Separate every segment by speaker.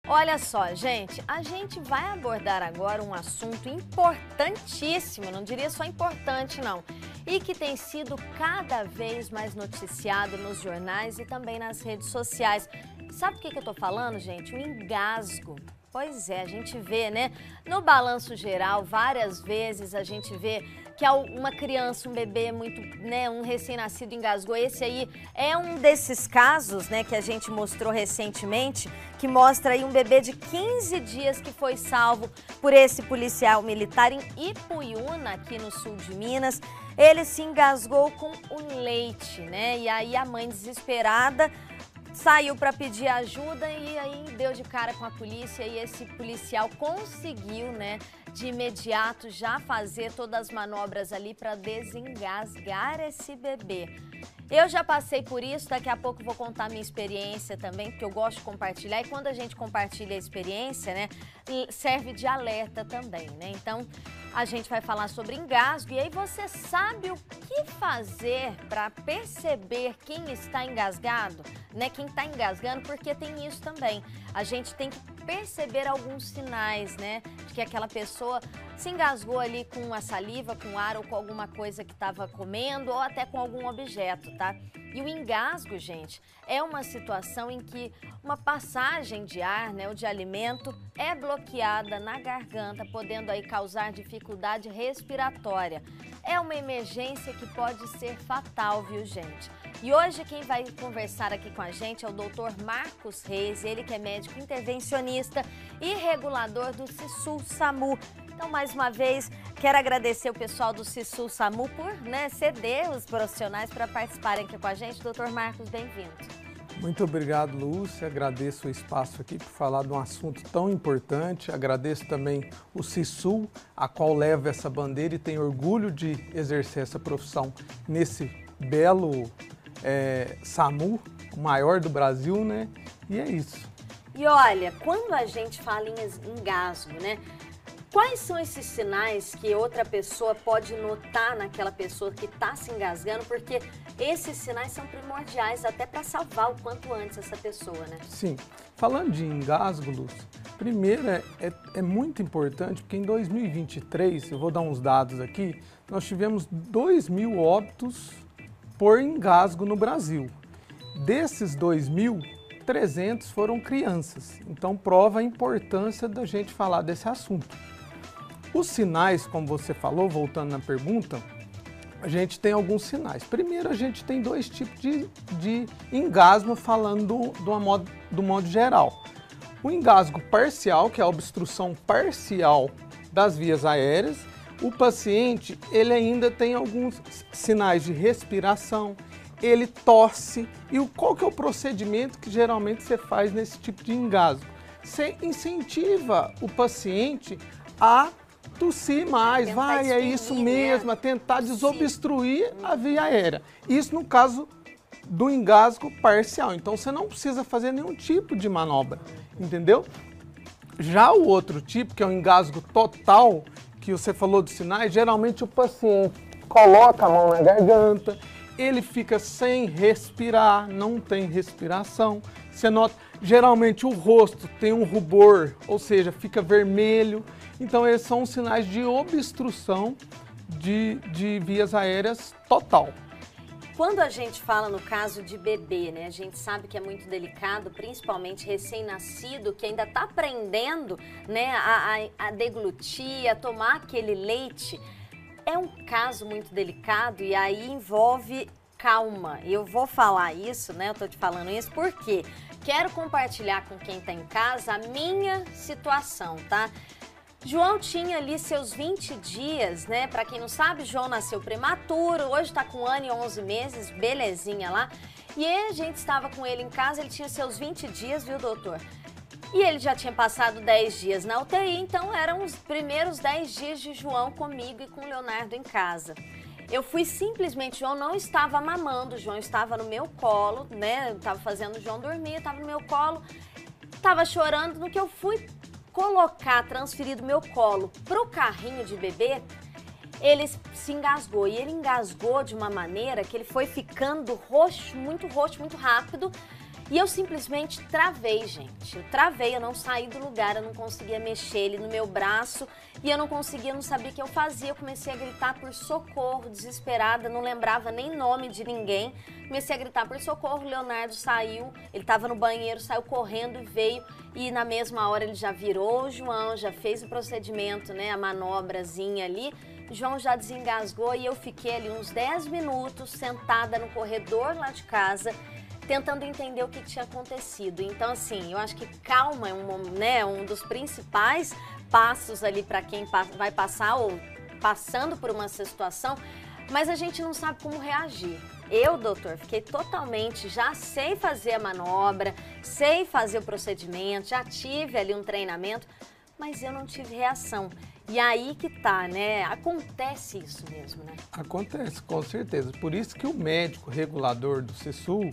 Speaker 1: Olha só, gente, a gente vai abordar agora um assunto importantíssimo, não diria só importante não, e que tem sido cada vez mais noticiado nos jornais e também nas redes sociais. Sabe o que eu tô falando, gente? O engasgo. Pois é, a gente vê, né? No balanço geral, várias vezes a gente vê que uma criança, um bebê muito, né, um recém-nascido engasgou. Esse aí é um desses casos, né, que a gente mostrou recentemente, que mostra aí um bebê de 15 dias que foi salvo por esse policial militar em Ipuiuna, aqui no sul de Minas. Ele se engasgou com o leite, né? E aí a mãe desesperada saiu para pedir ajuda e aí deu de cara com a polícia e esse policial conseguiu, né, de imediato já fazer todas as manobras ali para desengasgar esse bebê. Eu já passei por isso, daqui a pouco vou contar minha experiência também, porque eu gosto de compartilhar e quando a gente compartilha a experiência, né, serve de alerta também, né? Então, a gente vai falar sobre engasgo e aí você sabe o que fazer para perceber quem está engasgado, né? Quem está engasgando, porque tem isso também. A gente tem que perceber alguns sinais, né? De que aquela pessoa se engasgou ali com a saliva, com ar ou com alguma coisa que estava comendo ou até com algum objeto, tá? E o engasgo, gente, é uma situação em que uma passagem de ar, né, ou de alimento é bloqueada na garganta, podendo aí causar dificuldade respiratória. É uma emergência que pode ser fatal, viu, gente? E hoje quem vai conversar aqui com a gente é o Dr. Marcos Reis, ele que é médico intervencionista e regulador do SISU-SAMU. Então, mais uma vez, quero agradecer o pessoal do SISU-SAMU por, né, ceder os profissionais para participarem aqui com a gente. Dr. Marcos, bem-vindo.
Speaker 2: Muito obrigado, Lúcia. Agradeço o espaço aqui por falar de um assunto tão importante. Agradeço também o SISU, a qual leva essa bandeira e tem orgulho de exercer essa profissão nesse belo SAMU, o maior do Brasil, né? E é isso.
Speaker 1: E olha, quando a gente fala em engasgo, né? Quais são esses sinais que outra pessoa pode notar naquela pessoa que está se engasgando? Porque esses sinais são primordiais até para salvar o quanto antes essa pessoa, né?
Speaker 2: Sim. Falando de engasgo, Lúcia, primeiro é muito importante porque em 2023, eu vou dar uns dados aqui, nós tivemos 2.000 óbitos por engasgo no Brasil. Desses 2.000, 300 foram crianças. Então prova a importância da gente falar desse assunto. Os sinais, como você falou, voltando na pergunta, a gente tem alguns sinais. Primeiro, a gente tem dois tipos de engasgo, falando do modo geral. O engasgo parcial, que é a obstrução parcial das vias aéreas. O paciente, ele ainda tem alguns sinais de respiração, ele tosse. E qual que é o procedimento que geralmente você faz nesse tipo de engasgo? Você incentiva o paciente a tossir mais, vai, é isso mesmo, a tentar desobstruir a via aérea. Isso no caso do engasgo parcial. Então você não precisa fazer nenhum tipo de manobra, entendeu? Já o outro tipo, que é o engasgo total, que você falou dos sinais, geralmente o paciente coloca a mão na garganta, ele fica sem respirar, não tem respiração. Você nota, geralmente o rosto tem um rubor, ou seja, fica vermelho. Então esses são os sinais de obstrução de vias aéreas total.
Speaker 1: Quando a gente fala no caso de bebê, né, a gente sabe que é muito delicado, principalmente recém-nascido, que ainda está aprendendo, né, a deglutir, a tomar aquele leite. É um caso muito delicado e aí envolve calma. Eu vou falar isso, né, eu tô te falando isso porque quero compartilhar com quem está em casa a minha situação, tá? João tinha ali seus 20 dias, né? Para quem não sabe, João nasceu prematuro, hoje tá com 1 ano e 11 meses, belezinha lá. E a gente estava com ele em casa, ele tinha seus 20 dias, viu, doutor? E ele já tinha passado 10 dias na UTI, então eram os primeiros 10 dias de João comigo e com o Leonardo em casa. Eu fui simplesmente, João não estava mamando, João estava no meu colo, né? Eu estava fazendo o João dormir, estava no meu colo, estava chorando. No que eu fui transferir do meu colo pro carrinho de bebê, ele se engasgou. E ele engasgou de uma maneira que ele foi ficando roxo, muito rápido. E eu simplesmente travei, gente. Eu travei, eu não saí do lugar, eu não conseguia mexer ele no meu braço e eu não conseguia, não sabia o que eu fazia. Eu comecei a gritar por socorro, desesperada, não lembrava nem nome de ninguém. Comecei a gritar por socorro, o Leonardo saiu, ele estava no banheiro, saiu correndo e veio. E na mesma hora ele já virou o João, já fez o procedimento, né, a manobrazinha ali. O João já desengasgou e eu fiquei ali uns 10 minutos sentada no corredor lá de casa, tentando entender o que tinha acontecido. Então, assim, eu acho que calma é um dos principais passos ali para quem vai passar ou passando por uma situação, mas a gente não sabe como reagir. Eu, doutor, fiquei totalmente, já sei fazer a manobra, sei fazer o procedimento, já tive ali um treinamento, mas eu não tive reação. E aí que tá, né? Acontece isso mesmo, né?
Speaker 2: Acontece, com certeza. Por isso que o médico regulador do CISU,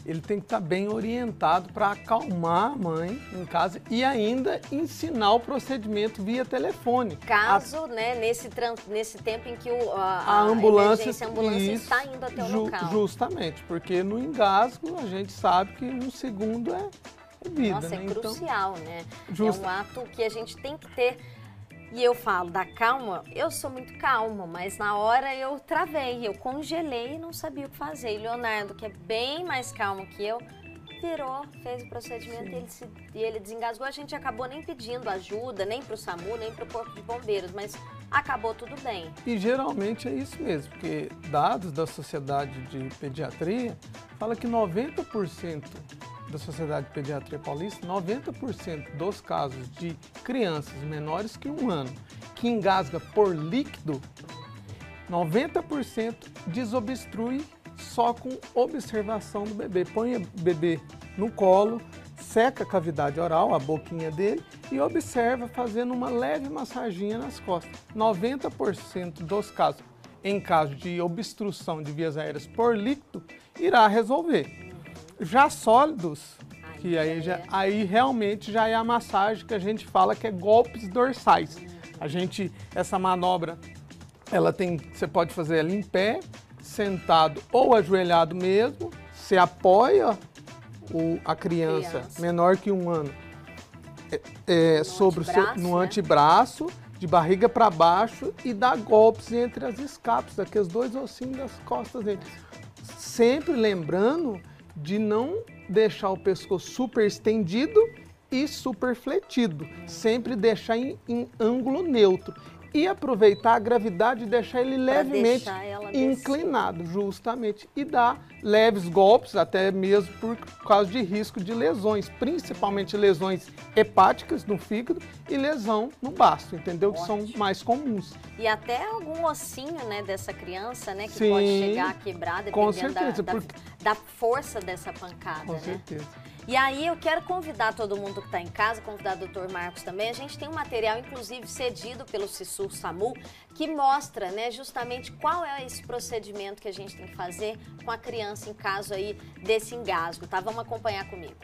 Speaker 2: ele tem que estar bem orientado para acalmar a mãe em casa e ainda ensinar o procedimento via telefone.
Speaker 1: Caso, né, nesse tempo em que
Speaker 2: a ambulância
Speaker 1: está indo até o local.
Speaker 2: Justamente, porque no engasgo a gente sabe que um segundo é vida.
Speaker 1: Nossa,
Speaker 2: né?
Speaker 1: é crucial, né?
Speaker 2: Justo.
Speaker 1: É um ato que a gente tem que ter. E eu falo da calma, eu sou muito calma, mas na hora eu travei, eu congelei e não sabia o que fazer. E Leonardo, que é bem mais calmo que eu, virou, fez o procedimento e ele desengasgou. A gente acabou nem pedindo ajuda, nem para o SAMU, nem para o Corpo de Bombeiros, mas acabou tudo bem.
Speaker 2: E geralmente é isso mesmo, porque dados da Sociedade de Pediatria fala que 90% da Sociedade de Pediatria Paulista, 90% dos casos de crianças menores que 1 ano que engasga por líquido, 90% desobstrui só com observação do bebê. Põe o bebê no colo, seca a cavidade oral, a boquinha dele, e observa fazendo uma leve massaginha nas costas. 90% dos casos, em caso de obstrução de vias aéreas por líquido, irá resolver. Já sólidos, que aí realmente já é a massagem que a gente fala que é golpes dorsais. Essa manobra, você pode fazer ela em pé, sentado ou ajoelhado mesmo. Você apoia a criança menor que 1 ano no antebraço, de barriga para baixo, e dá golpes entre as escápulas, aqueles 2 ossinhos das costas dele. Sempre lembrando de não deixar o pescoço super estendido e super fletido. Sempre deixar em ângulo neutro. E aproveitar a gravidade e deixar ele levemente inclinado, justamente. E dar leves golpes, até mesmo por causa de risco de lesões, principalmente lesões hepáticas no fígado e lesão no baço, entendeu? Que são mais comuns.
Speaker 1: E até algum ossinho, né, dessa criança, né, que pode chegar a quebrar, dependendo da força dessa pancada,
Speaker 2: com certeza.
Speaker 1: E aí eu quero convidar todo mundo que está em casa, convidar o Dr. Marcos também. A gente tem um material, inclusive, cedido pelo SISU-SAMU, que mostra, né, justamente qual é esse procedimento que a gente tem que fazer com a criança em caso aí desse engasgo, tá? Vamos acompanhar comigo.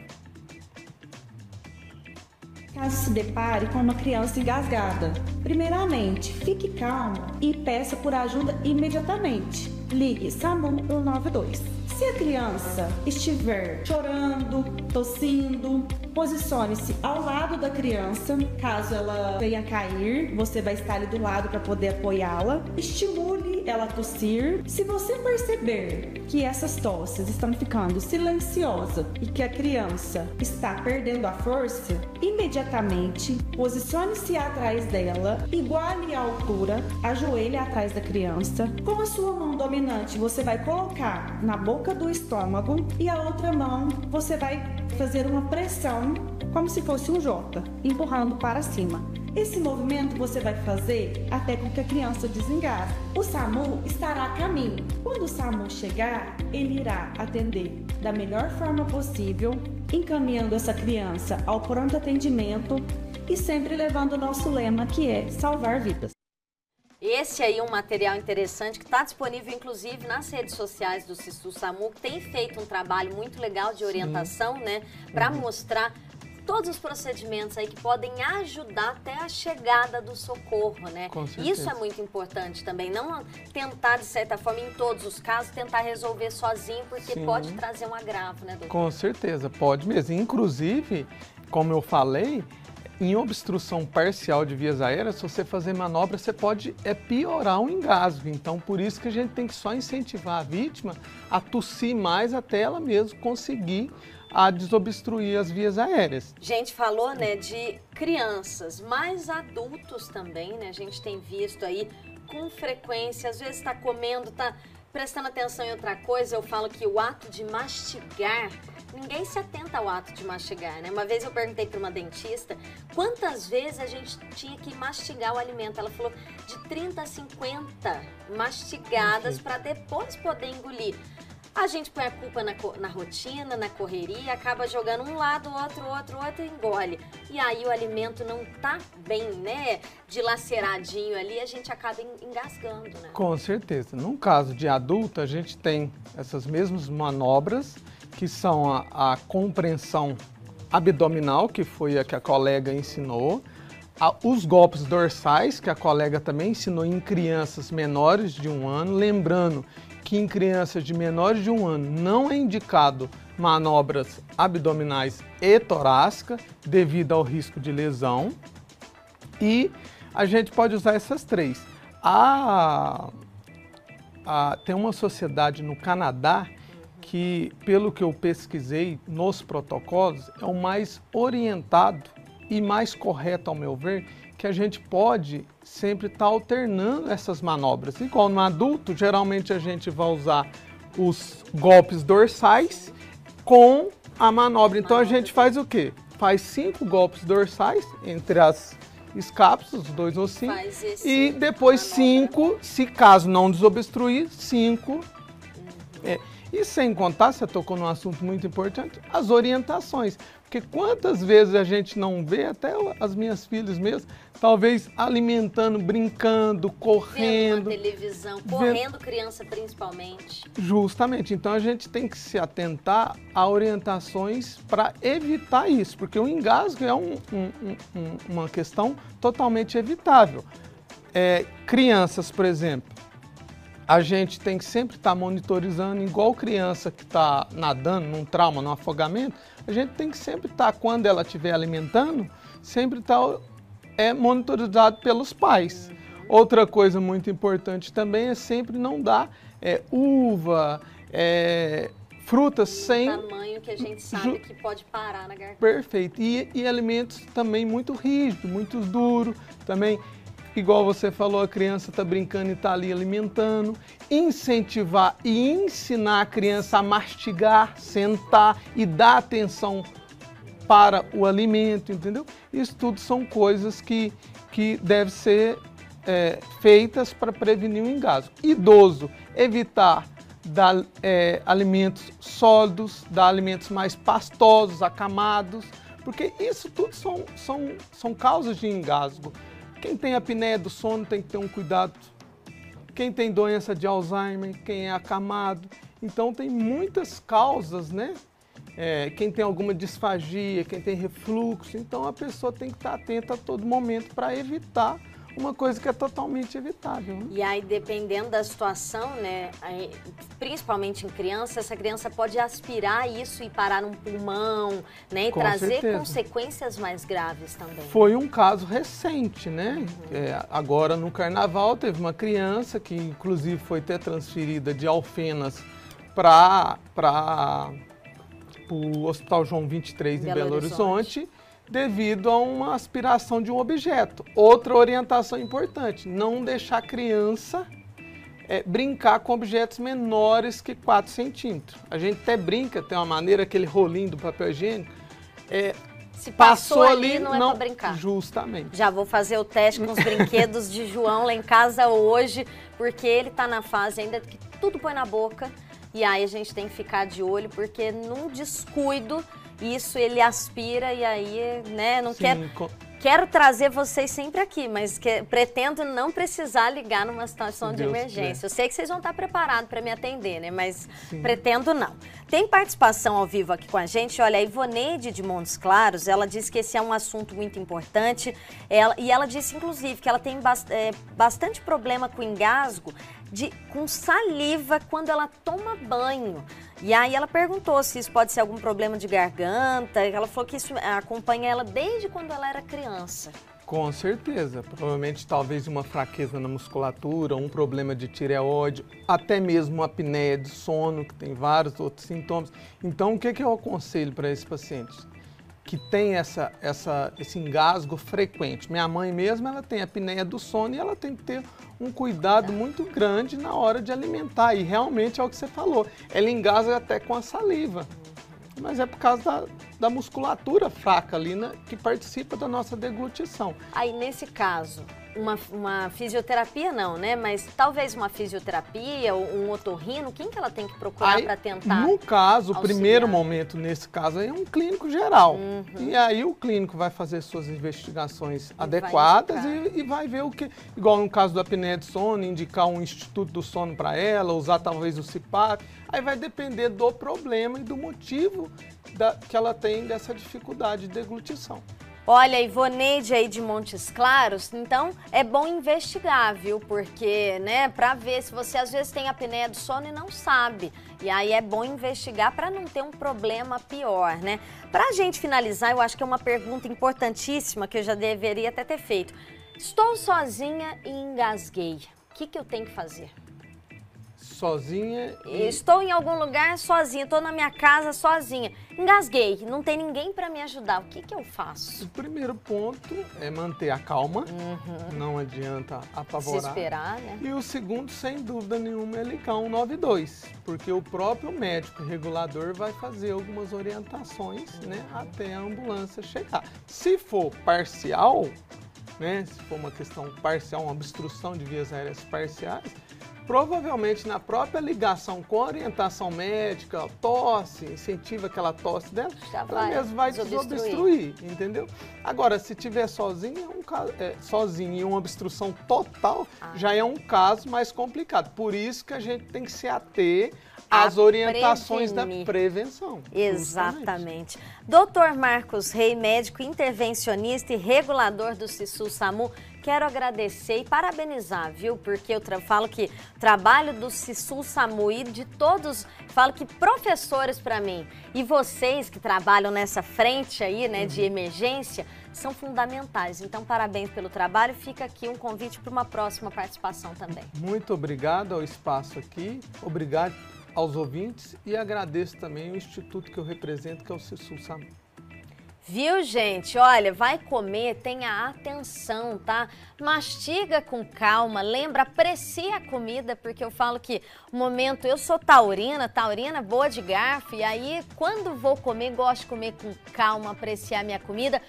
Speaker 3: Caso se depare com uma criança engasgada, primeiramente, fique calmo e peça por ajuda imediatamente. Ligue SAMU 192. Se a criança estiver chorando, tossindo, posicione-se ao lado da criança. Caso ela venha cair, você vai estar ali do lado para poder apoiá-la. Estimule ela a tossir. Se você perceber que essas tosses estão ficando silenciosas e que a criança está perdendo a força, imediatamente posicione-se atrás dela, iguale a altura, ajoelhe atrás da criança. Com a sua mão dominante, você vai colocar na boca do estômago e a outra mão você vai fazer uma pressão como se fosse um J, empurrando para cima. Esse movimento você vai fazer até com que a criança desengasgue. O SAMU estará a caminho. Quando o SAMU chegar, ele irá atender da melhor forma possível, encaminhando essa criança ao pronto atendimento e sempre levando o nosso lema, que é salvar vidas.
Speaker 1: Esse aí é um material interessante que está disponível, inclusive, nas redes sociais do SISU-SAMU, que tem feito um trabalho muito legal de orientação, né, para mostrar todos os procedimentos aí que podem ajudar até a chegada do socorro, né?
Speaker 2: Com certeza.
Speaker 1: Isso é muito importante também, não tentar, de certa forma, em todos os casos, tentar resolver sozinho, porque
Speaker 2: Sim.
Speaker 1: pode trazer um agravo, né, doutor?
Speaker 2: Com certeza, pode mesmo. Inclusive, como eu falei, em obstrução parcial de vias aéreas, se você fazer manobra, você pode piorar um engasgo. Então, por isso que a gente tem que só incentivar a vítima a tossir mais até ela mesmo conseguir a desobstruir as vias aéreas.
Speaker 1: A gente falou, né, de crianças, mas adultos também, né? A gente tem visto aí com frequência, às vezes está comendo, está prestando atenção em outra coisa. Eu falo que o ato de mastigar, ninguém se atenta ao ato de mastigar, né? Uma vez eu perguntei para uma dentista quantas vezes a gente tinha que mastigar o alimento. Ela falou de 30 a 50 mastigadas para depois poder engolir. A gente põe a culpa na rotina, na correria, acaba jogando um lado, outro e engole. E aí o alimento não tá bem, né, dilaceradinho ali, a gente acaba engasgando, né?
Speaker 2: Com certeza. No caso de adulto, a gente tem essas mesmas manobras, que são a compreensão abdominal, que foi a que a colega ensinou, os golpes dorsais, que a colega também ensinou em crianças menores de 1 ano, lembrando que em crianças de menores de 1 ano não é indicado manobras abdominais e torácicas devido ao risco de lesão. E a gente pode usar essas 3. Tem uma sociedade no Canadá que, pelo que eu pesquisei nos protocolos, é o mais orientado e mais correto, ao meu ver, que a gente pode sempre estar alternando essas manobras. Igual no adulto, geralmente a gente vai usar os golpes dorsais com a manobra. Então a gente faz o quê? Faz 5 golpes dorsais entre as escápulas, os 2 ossinhos, e depois 5, se caso não desobstruir, 5. E sem contar, você tocou num assunto muito importante, as orientações. Porque quantas vezes a gente não vê, até as minhas filhas mesmo, talvez alimentando, brincando, correndo.
Speaker 1: Vendo uma televisão, correndo criança principalmente.
Speaker 2: Justamente. Então a gente tem que se atentar a orientações para evitar isso. Porque o engasgo é uma questão totalmente evitável. Crianças, por exemplo, a gente tem que sempre estar monitorizando, igual criança que está nadando num trauma, num afogamento, a gente tem que sempre estar, quando ela estiver alimentando, sempre estar monitorizado pelos pais. Outra coisa muito importante também é sempre não dar uva, frutas sem...
Speaker 1: tamanho que a gente sabe que pode parar na garganta.
Speaker 2: Perfeito. E alimentos também muito rígidos, muito duros, também... Igual você falou, a criança está brincando e está ali alimentando. Incentivar e ensinar a criança a mastigar, sentar e dar atenção para o alimento, entendeu? Isso tudo são coisas que devem ser feitas para prevenir o engasgo. Idoso, evitar dar alimentos sólidos, dar alimentos mais pastosos, acamados, porque isso tudo são causas de engasgo. Quem tem apneia do sono tem que ter um cuidado. Quem tem doença de Alzheimer, quem é acamado. Então tem muitas causas, né? Quem tem alguma disfagia, quem tem refluxo. Então a pessoa tem que estar atenta a todo momento para evitar uma coisa que é totalmente evitável. Né?
Speaker 1: E aí, dependendo da situação, né, principalmente em criança, essa criança pode aspirar isso e parar num pulmão, né, e trazer consequências mais graves também.
Speaker 2: Foi um caso recente, né? Agora no Carnaval teve uma criança que inclusive foi até transferida de Alfenas para o Hospital João 23 em Belo Horizonte, devido a uma aspiração de um objeto. Outra orientação importante, não deixar a criança brincar com objetos menores que 4 centímetros. A gente até brinca, tem uma maneira, aquele rolinho do papel higiênico,
Speaker 1: se passou ali, não é para brincar.
Speaker 2: Justamente.
Speaker 1: Já vou fazer o teste com os brinquedos de João lá em casa hoje, porque ele está na fase ainda que tudo põe na boca, e aí a gente tem que ficar de olho, porque num descuido, isso ele aspira e aí, né, não
Speaker 2: Sim,
Speaker 1: quero trazer vocês sempre aqui, mas pretendo não precisar ligar numa situação de emergência. Eu sei que vocês vão estar preparados para me atender, né? Mas pretendo não. Tem participação ao vivo aqui com a gente. Olha, a Ivoneide de Montes Claros, ela disse que esse é um assunto muito importante. E ela disse, inclusive, que ela tem bastante problema com engasgo com saliva quando ela toma banho. E aí ela perguntou se isso pode ser algum problema de garganta. Ela falou que isso acompanha ela desde quando ela era criança.
Speaker 2: Com certeza. Provavelmente talvez uma fraqueza na musculatura, um problema de tireoide, até mesmo uma apneia de sono, que tem vários outros sintomas. Então, o que eu aconselho para esses pacientes? Que tem esse engasgo frequente. Minha mãe mesmo, ela tem apneia do sono e ela tem que ter um cuidado muito grande na hora de alimentar. E realmente é o que você falou, ela engasga até com a saliva. Mas é por causa da musculatura fraca ali, né, que participa da nossa deglutição.
Speaker 1: Aí, nesse caso, uma fisioterapia não, né? Mas talvez uma fisioterapia ou um otorrino, quem que ela tem que procurar para tentar
Speaker 2: No caso,
Speaker 1: auxiliar?
Speaker 2: O primeiro momento, nesse caso, aí é um clínico geral. E aí o clínico vai fazer suas investigações adequadas e vai ver o que... Igual no caso da apneia de sono, indicar um instituto do sono para ela, usar talvez o CPAP. Aí vai depender do problema e do motivo que ela tem dessa dificuldade de deglutição.
Speaker 1: Olha, Ivoneide aí de Montes Claros, então é bom investigar, viu? Porque, né, pra ver se você às vezes tem apneia do sono e não sabe. E aí é bom investigar para não ter um problema pior, né? Pra gente finalizar, eu acho que é uma pergunta importantíssima que eu já deveria até ter feito. Estou sozinha e engasguei. O que eu tenho que fazer?
Speaker 2: Sozinha?
Speaker 1: Estou em algum lugar sozinha, estou na minha casa sozinha. Engasguei, não tem ninguém para me ajudar. O que eu faço?
Speaker 2: O primeiro ponto é manter a calma, não adianta apavorar.
Speaker 1: Desesperar, né?
Speaker 2: E o segundo, sem dúvida nenhuma, é ligar 192, porque o próprio médico regulador vai fazer algumas orientações, né, até a ambulância chegar. Se for parcial, né, se for uma questão parcial, uma obstrução de vias aéreas parciais, provavelmente na própria ligação com a orientação médica, tosse, incentiva aquela tosse dela, ela mesmo vai desobstruir, entendeu? Agora, se tiver sozinho e uma obstrução total, já é um caso mais complicado. Por isso que a gente tem que se ater às orientações da prevenção.
Speaker 1: Exatamente. Dr. Marcos Rey, médico intervencionista e regulador do SISU-SAMU, quero agradecer e parabenizar, viu? Porque eu falo que o trabalho do SISU-SAMU e de todos, falo que professores para mim e vocês que trabalham nessa frente aí, né, de emergência, são fundamentais. Então, parabéns pelo trabalho. Fica aqui um convite para uma próxima participação também.
Speaker 2: Muito obrigado ao espaço aqui, obrigado aos ouvintes e agradeço também o instituto que eu represento, que é o SISU-SAMU.
Speaker 1: Viu, gente? Olha, vai comer, tenha atenção, tá? Mastiga com calma, lembra, aprecia a comida, porque eu falo que o momento, eu sou taurina boa de garfo, e aí quando vou comer, gosto de comer com calma, apreciar minha comida,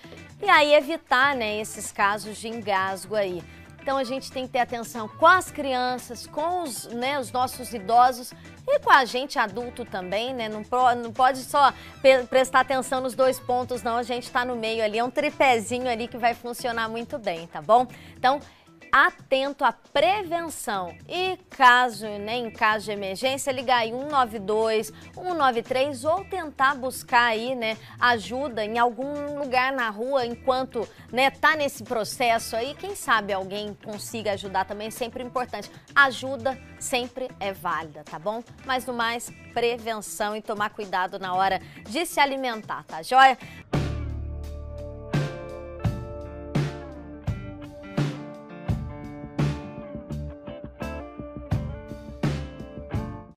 Speaker 1: e aí evitar, né, esses casos de engasgo aí. Então a gente tem que ter atenção com as crianças, com os nossos idosos e com a gente adulto também, né? Não pode só prestar atenção nos dois pontos, não. A gente está no meio ali, é um tripézinho ali que vai funcionar muito bem, tá bom? Então, atento à prevenção e em caso de emergência, ligar aí 192, 193 ou tentar buscar aí, né, ajuda em algum lugar na rua enquanto, né, tá nesse processo aí. Quem sabe alguém consiga ajudar também, sempre importante. Ajuda sempre é válida, tá bom? Mas no mais, prevenção e tomar cuidado na hora de se alimentar, tá joia?